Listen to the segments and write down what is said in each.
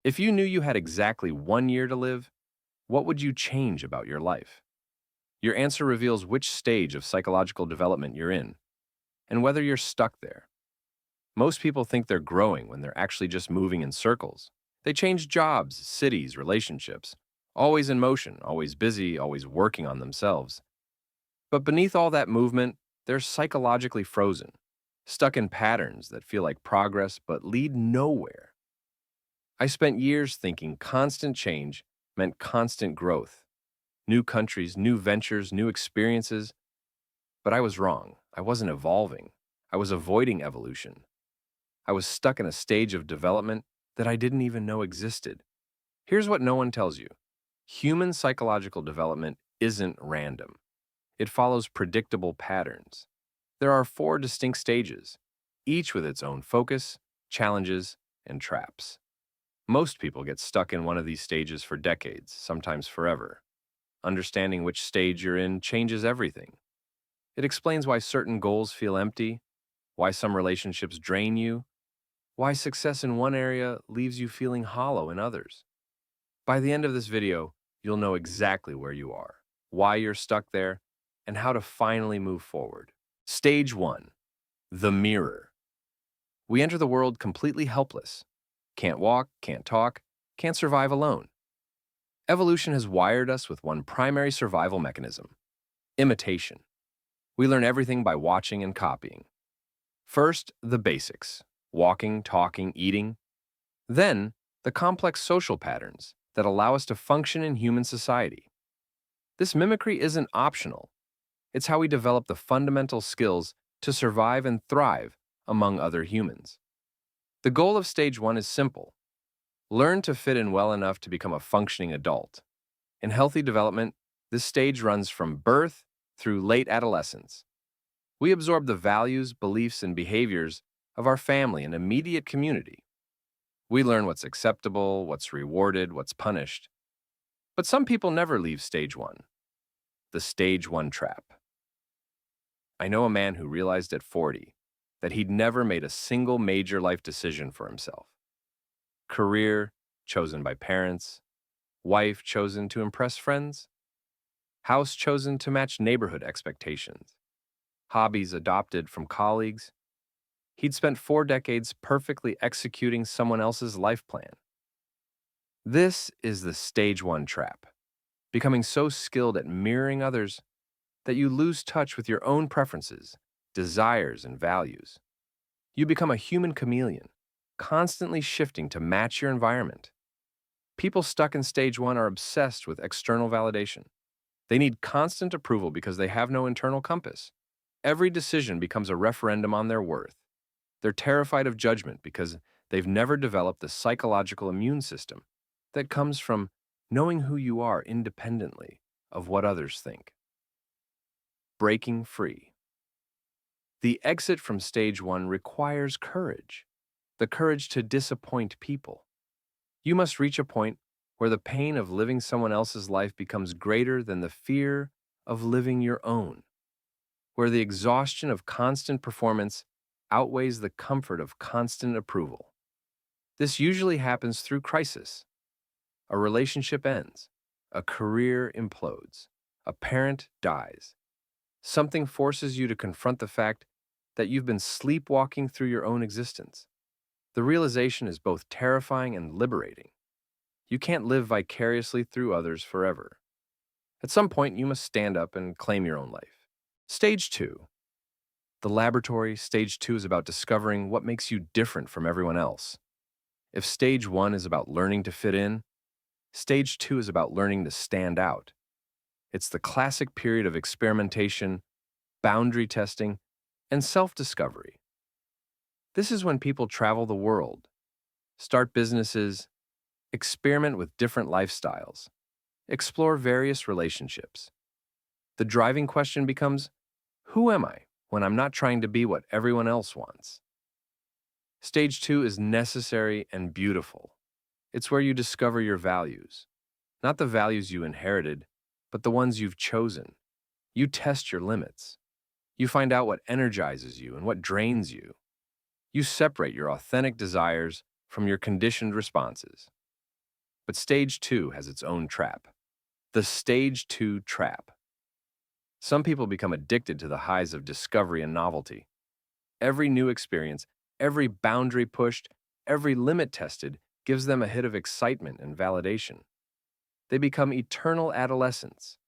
If you knew you had exactly 1 year to live, what would you change about your life? Your answer reveals which stage of psychological development you're in and whether you're stuck there. Most people think they're growing when they're actually just moving in circles. They change jobs, cities, relationships, always in motion, always busy, always working on themselves. But beneath all that movement, they're psychologically frozen, stuck in patterns that feel like progress but lead nowhere. I spent years thinking constant change meant constant growth, new countries, new ventures, new experiences, but I was wrong. I wasn't evolving. I was avoiding evolution. I was stuck in a stage of development that I didn't even know existed. Here's what no one tells you. Human psychological development isn't random. It follows predictable patterns. There are four distinct stages, each with its own focus, challenges, and traps. Most people get stuck in one of these stages for decades, sometimes forever. Understanding which stage you're in changes everything. It explains why certain goals feel empty, why some relationships drain you, why success in one area leaves you feeling hollow in others. By the end of this video, you'll know exactly where you are, why you're stuck there, and how to finally move forward. Stage 1. The mirror. We enter the world completely helpless. Can't walk, can't talk, can't survive alone. Evolution has wired us with one primary survival mechanism: imitation. We learn everything by watching and copying. First, the basics: walking, talking, eating. Then, the complex social patterns that allow us to function in human society. This mimicry isn't optional. It's how we develop the fundamental skills to survive and thrive among other humans. The goal of stage 1 is simple: learn to fit in well enough to become a functioning adult. In healthy development, this stage runs from birth through late adolescence. We absorb the values, beliefs, and behaviors of our family and immediate community. We learn what's acceptable, what's rewarded, what's punished. But some people never leave stage 1, the stage 1 trap. I know a man who realized at 40 that he'd never made a single major life decision for himself. Career chosen by parents, wife chosen to impress friends, house chosen to match neighborhood expectations, hobbies adopted from colleagues. He'd spent 4 decades perfectly executing someone else's life plan. This is the stage 1 trap, becoming so skilled at mirroring others that you lose touch with your own preferences, desires, and values. You become a human chameleon, constantly shifting to match your environment. People stuck in stage 1 are obsessed with external validation. They need constant approval because they have no internal compass. Every decision becomes a referendum on their worth. They're terrified of judgment because they've never developed the psychological immune system that comes from knowing who you are independently of what others think. Breaking free. The exit from stage 1 requires courage, the courage to disappoint people. You must reach a point where the pain of living someone else's life becomes greater than the fear of living your own, where the exhaustion of constant performance outweighs the comfort of constant approval. This usually happens through crisis. A relationship ends, a career implodes, a parent dies. Something forces you to confront the fact that you've been sleepwalking through your own existence. The realization is both terrifying and liberating. You can't live vicariously through others forever. At some point, you must stand up and claim your own life. Stage 2. The laboratory. Stage 2 is about discovering what makes you different from everyone else. If stage 1 is about learning to fit in, stage 2 is about learning to stand out. It's the classic period of experimentation, boundary testing, and self-discovery. This is when people travel the world, start businesses, experiment with different lifestyles, explore various relationships. The driving question becomes, who am I when I'm not trying to be what everyone else wants? Stage 2 is necessary and beautiful. It's where you discover your values, not the values you inherited, but the ones you've chosen. You test your limits. You find out what energizes you and what drains you. You separate your authentic desires from your conditioned responses. But stage 2 has its own trap. The stage 2 trap. Some people become addicted to the highs of discovery and novelty. Every new experience, every boundary pushed, every limit tested gives them a hit of excitement and validation. They become eternal adolescents,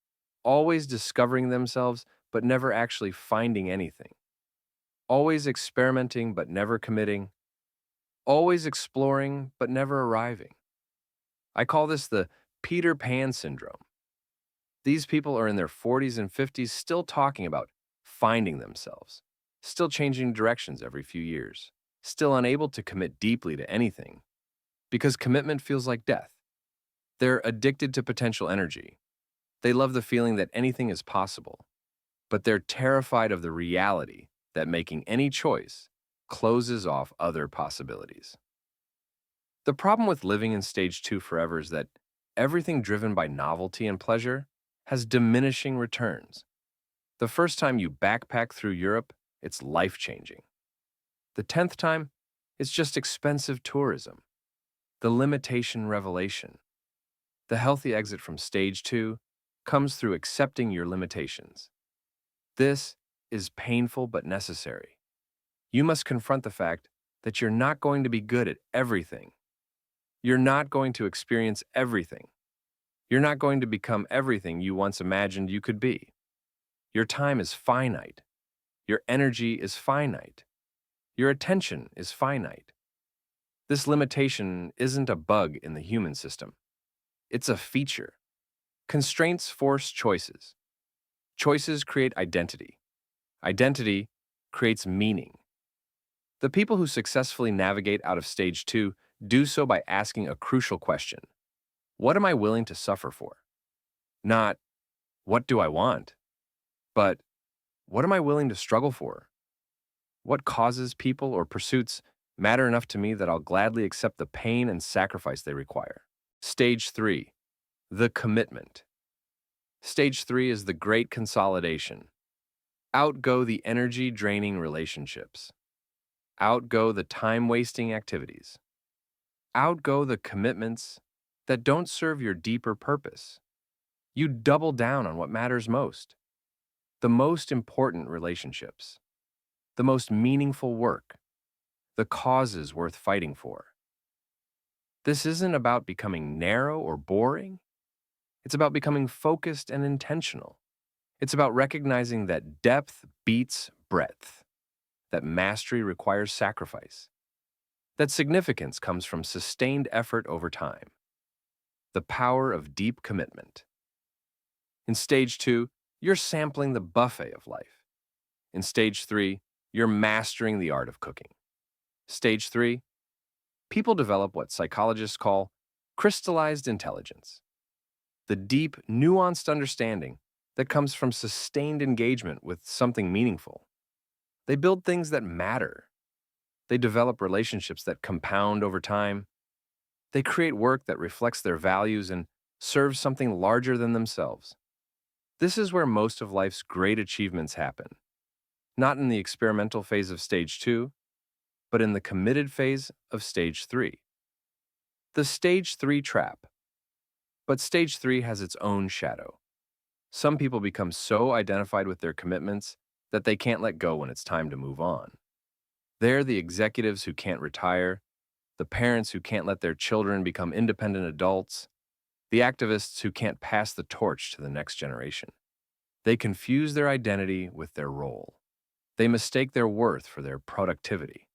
always discovering themselves but never actually finding anything, always experimenting but never committing, always exploring but never arriving. I call this the Peter Pan syndrome. These people are in their 40s and 50s still talking about finding themselves, still changing directions every few years, still unable to commit deeply to anything because commitment feels like death. They're addicted to potential energy. They love the feeling that anything is possible, but they're terrified of the reality that making any choice closes off other possibilities. The problem with living in stage 2 forever is that everything driven by novelty and pleasure has diminishing returns. The first time you backpack through Europe, it's life-changing. The 10th time, it's just expensive tourism. The limitation revelation. The healthy exit from stage 2 comes through accepting your limitations. This is painful but necessary. You must confront the fact that you're not going to be good at everything. You're not going to experience everything. You're not going to become everything you once imagined you could be. Your time is finite. Your energy is finite. Your attention is finite. This limitation isn't a bug in the human system. It's a feature. Constraints force choices. Choices create identity. Identity creates meaning. The people who successfully navigate out of stage 2 do so by asking a crucial question. What am I willing to suffer for? Not, what do I want? But, what am I willing to struggle for? What causes, people, or pursuits matter enough to me that I'll gladly accept the pain and sacrifice they require? Stage 3. The commitment. Stage 3 is the great consolidation. Outgo the energy-draining relationships. Outgo the time-wasting activities. Outgo the commitments that don't serve your deeper purpose. You double down on what matters most. The most important relationships. The most meaningful work. The causes worth fighting for. This isn't about becoming narrow or boring. It's about becoming focused and intentional. It's about recognizing that depth beats breadth, that mastery requires sacrifice, that significance comes from sustained effort over time. The power of deep commitment. In stage 2, you're sampling the buffet of life. In stage 3, you're mastering the art of cooking. Stage 3, people develop what psychologists call crystallized intelligence, the deep, nuanced understanding that comes from sustained engagement with something meaningful. They build things that matter. They develop relationships that compound over time. They create work that reflects their values and serves something larger than themselves. This is where most of life's great achievements happen, not in the experimental phase of stage 2, but in the committed phase of stage 3. The stage 3 trap. But stage 3 has its own shadow. Some people become so identified with their commitments that they can't let go when it's time to move on. They're the executives who can't retire, the parents who can't let their children become independent adults, the activists who can't pass the torch to the next generation. They confuse their identity with their role. They mistake their worth for their productivity.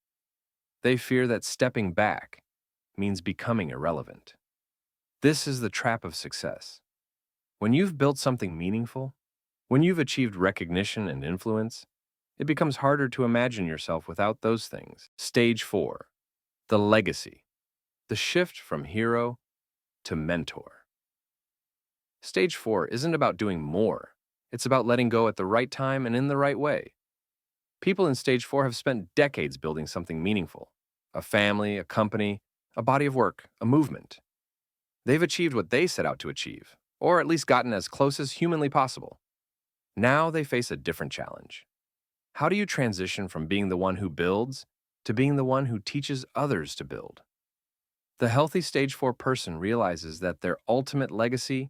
They fear that stepping back means becoming irrelevant. This is the trap of success. When you've built something meaningful, when you've achieved recognition and influence, it becomes harder to imagine yourself without those things. Stage 4. The legacy. The shift from hero to mentor. Stage 4 isn't about doing more. It's about letting go at the right time and in the right way. People in stage 4 have spent decades building something meaningful. A family, a company, a body of work, a movement. They've achieved what they set out to achieve, or at least gotten as close as humanly possible. Now they face a different challenge. How do you transition from being the one who builds to being the one who teaches others to build? The healthy stage 4 person realizes that their ultimate legacy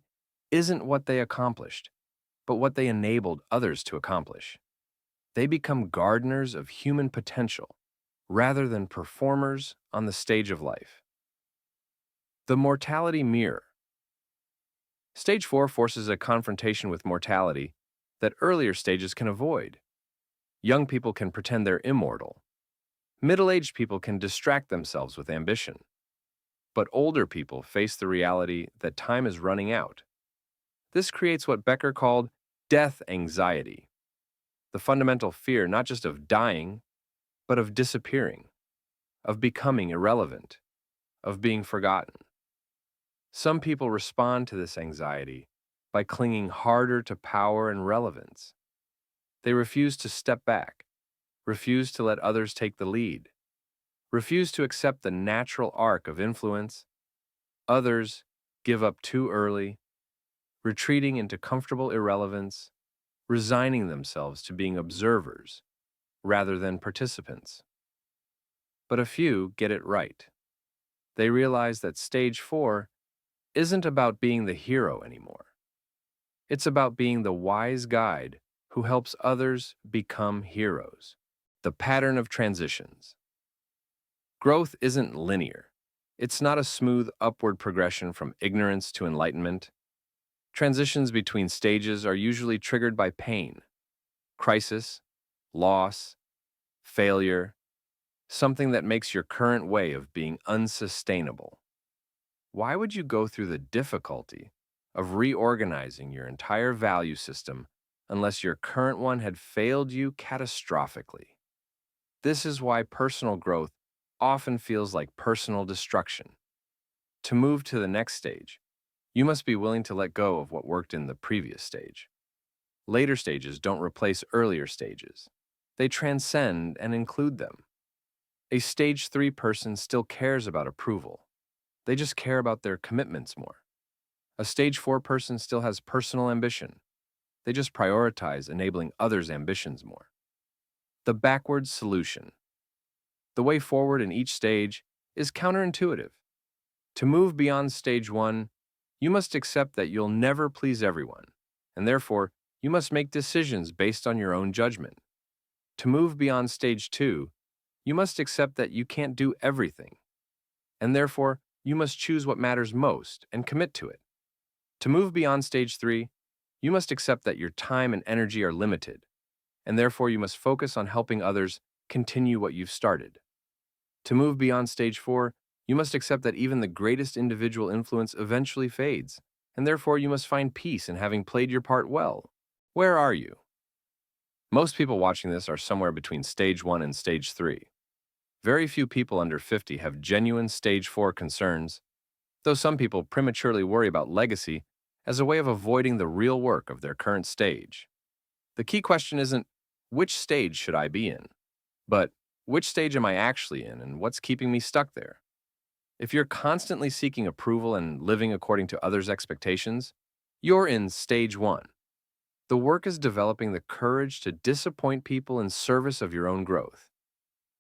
isn't what they accomplished, but what they enabled others to accomplish. They become gardeners of human potential rather than performers on the stage of life. The mortality mirror. Stage 4 forces a confrontation with mortality that earlier stages can avoid. Young people can pretend they're immortal. Middle-aged people can distract themselves with ambition. But older people face the reality that time is running out. This creates what Becker called death anxiety, the fundamental fear not just of dying, but of disappearing, of becoming irrelevant, of being forgotten. Some people respond to this anxiety by clinging harder to power and relevance. They refuse to step back, refuse to let others take the lead, refuse to accept the natural arc of influence. Others give up too early, retreating into comfortable irrelevance, resigning themselves to being observers rather than participants. But a few get it right. They realize that stage 4 isn't about being the hero anymore. It's about being the wise guide who helps others become heroes. The pattern of transitions. Growth isn't linear. It's not a smooth upward progression from ignorance to enlightenment. Transitions between stages are usually triggered by pain, crisis, loss, failure, something that makes your current way of being unsustainable. Why would you go through the difficulty of reorganizing your entire value system unless your current one had failed you catastrophically? This is why personal growth often feels like personal destruction. To move to the next stage, you must be willing to let go of what worked in the previous stage. Later stages don't replace earlier stages. They transcend and include them. A stage 3 person still cares about approval. They just care about their commitments more. A stage 4 person still has personal ambition. They just prioritize enabling others' ambitions more. The backwards solution. The way forward in each stage is counterintuitive. To move beyond stage 1, you must accept that you'll never please everyone, and therefore, you must make decisions based on your own judgment. To move beyond stage 2, you must accept that you can't do everything, and therefore, you must choose what matters most and commit to it. To move beyond stage 3, you must accept that your time and energy are limited, and therefore you must focus on helping others continue what you've started. To move beyond stage 4, you must accept that even the greatest individual influence eventually fades, and therefore you must find peace in having played your part well. Where are you? Most people watching this are somewhere between stage 1 and stage 3. Very few people under 50 have genuine stage 4 concerns, though some people prematurely worry about legacy as a way of avoiding the real work of their current stage. The key question isn't, which stage should I be in? But, which stage am I actually in and what's keeping me stuck there? If you're constantly seeking approval and living according to others' expectations, you're in stage 1. The work is developing the courage to disappoint people in service of your own growth.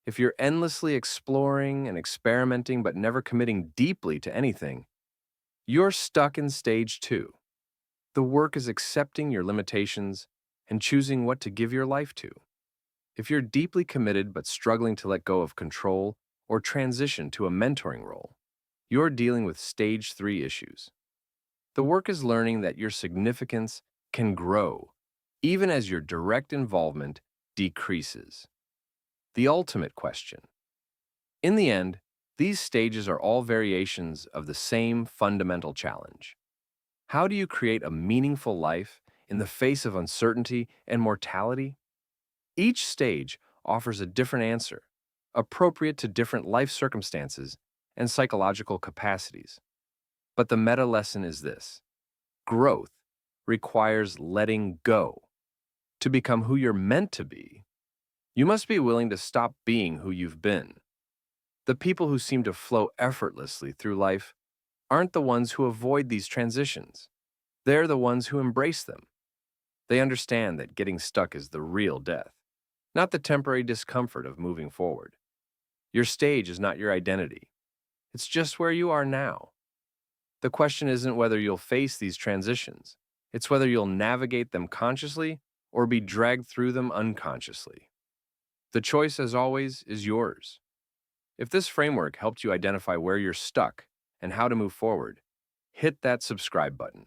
If you're endlessly exploring and experimenting but never committing deeply to anything, you're stuck in stage 2. The work is accepting your limitations and choosing what to give your life to. If you're deeply committed but struggling to let go of control or transition to a mentoring role, you're dealing with stage 3 issues. The work is learning that your significance can grow even as your direct involvement decreases. The ultimate question. In the end, these stages are all variations of the same fundamental challenge. How do you create a meaningful life in the face of uncertainty and mortality? Each stage offers a different answer, appropriate to different life circumstances and psychological capacities. But the meta lesson is this: growth requires letting go. To become who you're meant to be, you must be willing to stop being who you've been. The people who seem to flow effortlessly through life aren't the ones who avoid these transitions. They're the ones who embrace them. They understand that getting stuck is the real death, not the temporary discomfort of moving forward. Your stage is not your identity. It's just where you are now. The question isn't whether you'll face these transitions, it's whether you'll navigate them consciously or be dragged through them unconsciously. The choice, as always, is yours. If this framework helped you identify where you're stuck and how to move forward, hit that subscribe button.